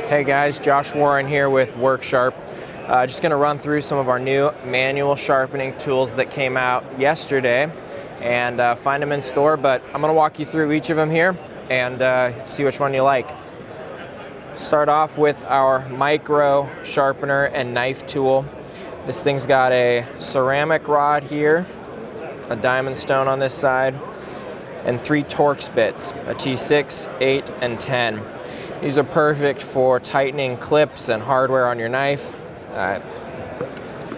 Hey guys, Josh Warren here with WorkSharp. Just going to run through some of our new manual sharpening tools that came out yesterday and find them in store, but I'm going to walk you through each of them here and see which one you like. Start off with our micro sharpener and knife tool. This thing's got a ceramic rod here, a diamond stone on this side, and 3 Torx bits, a T6, 8, and 10. These are perfect for tightening clips and hardware on your knife.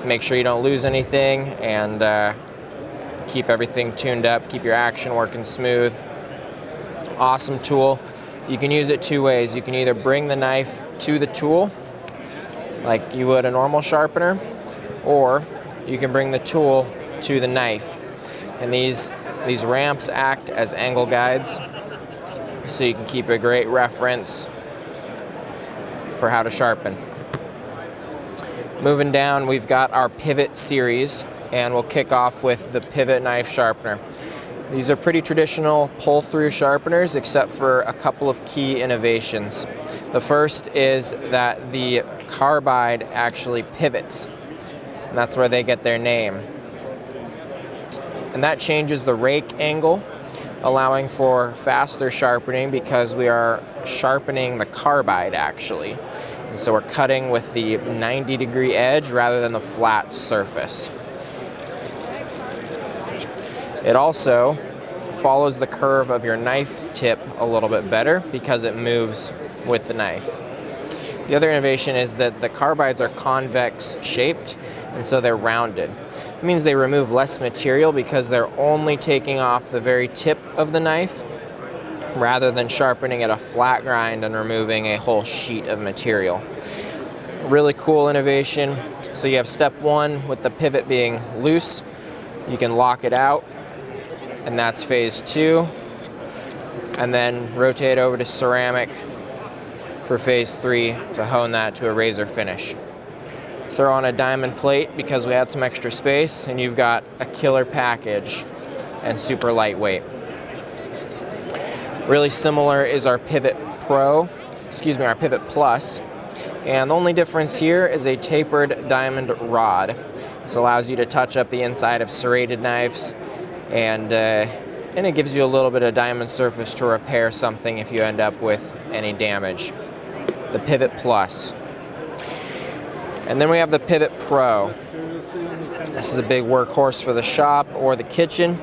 Make sure you don't lose anything and keep everything tuned up, keep your action working smooth. Awesome tool. You can use it 2 ways. You can either bring the knife to the tool like you would a normal sharpener, or you can bring the tool to the knife. And these ramps act as angle guides, so you can keep a great reference for how to sharpen. Moving down, we've got our pivot series, and we'll kick off with the pivot knife sharpener. These are pretty traditional pull-through sharpeners, except for a couple of key innovations. The first is that the carbide actually pivots, and that's where they get their name. And that changes the rake angle, allowing for faster sharpening because we are sharpening the carbide actually. And so we're cutting with the 90-degree edge rather than the flat surface. It also follows the curve of your knife tip a little bit better because it moves with the knife. The other innovation is that the carbides are convex shaped, and so they're rounded. It means they remove less material because they're only taking off the very tip of the knife rather than sharpening at a flat grind and removing a whole sheet of material. Really cool innovation. So you have step 1 with the pivot being loose. You can lock it out, and that's phase 2. And then rotate over to ceramic for phase 3 to hone that to a razor finish. Throw on a diamond plate because we had some extra space, and you've got a killer package and super lightweight. Really similar is our Pivot our Pivot Plus, and the only difference here is a tapered diamond rod. This allows you to touch up the inside of serrated knives, and it gives you a little bit of diamond surface to repair something if you end up with any damage. The Pivot Plus. And then we have the Pivot Pro. This is a big workhorse for the shop or the kitchen.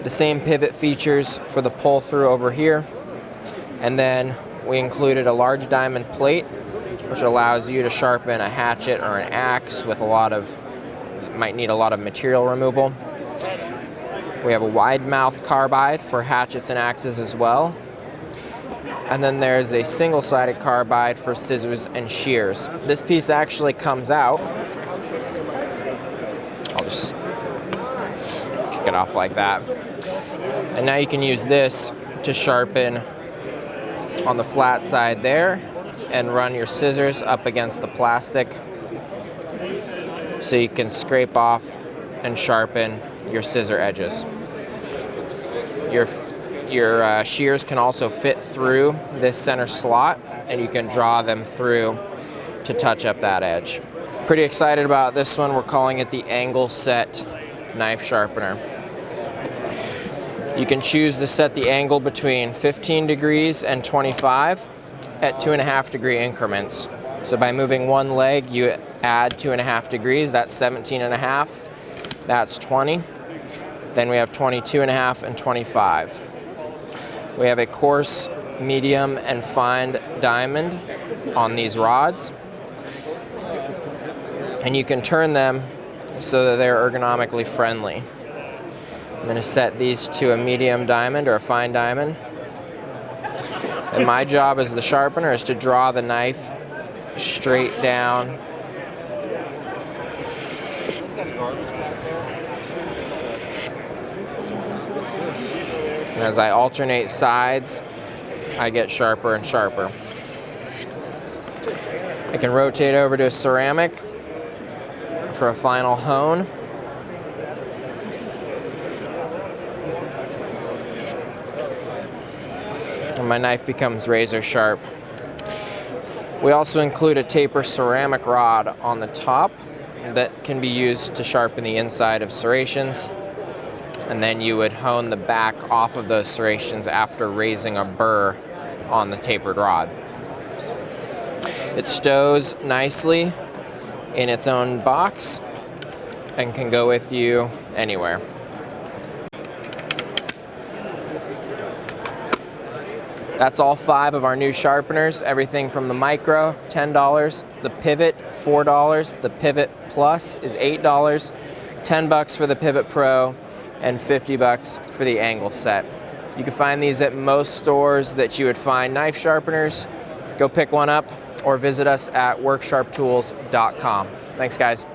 The same pivot features for the pull-through over here. And then we included a large diamond plate, which allows you to sharpen a hatchet or an axe with might need a lot of material removal. We have a wide mouth carbide for hatchets and axes as well. And then there's a single-sided carbide for scissors and shears. This piece actually comes out. I'll just kick it off like that. And now you can use this to sharpen on the flat side there and run your scissors up against the plastic so you can scrape off and sharpen your scissor edges. Your shears can also fit through this center slot, and you can draw them through to touch up that edge. Pretty excited about this one. We're calling it the Angle Set Knife Sharpener. You can choose to set the angle between 15 degrees and 25 at 2.5 degree increments. So by moving one leg, you add 2.5 degrees, that's 17.5, that's 20. Then we have 22.5 and 25. We have a coarse, medium, and fine diamond on these rods. And you can turn them so that they're ergonomically friendly. I'm going to set these to a medium diamond or a fine diamond. And my job as the sharpener is to draw the knife straight down. And as I alternate sides, I get sharper and sharper. I can rotate over to a ceramic for a final hone. And my knife becomes razor sharp. We also include a taper ceramic rod on the top that can be used to sharpen the inside of serrations. And then you would hone the back off of those serrations after raising a burr on the tapered rod. It stows nicely in its own box and can go with you anywhere. That's all 5 of our new sharpeners, everything from the Micro, $10, the Pivot, $4, the Pivot Plus is $8, $10 for the Pivot Pro, and $50 for the angle set. You can find these at most stores that you would find knife sharpeners. Go pick one up or visit us at worksharptools.com. Thanks, guys.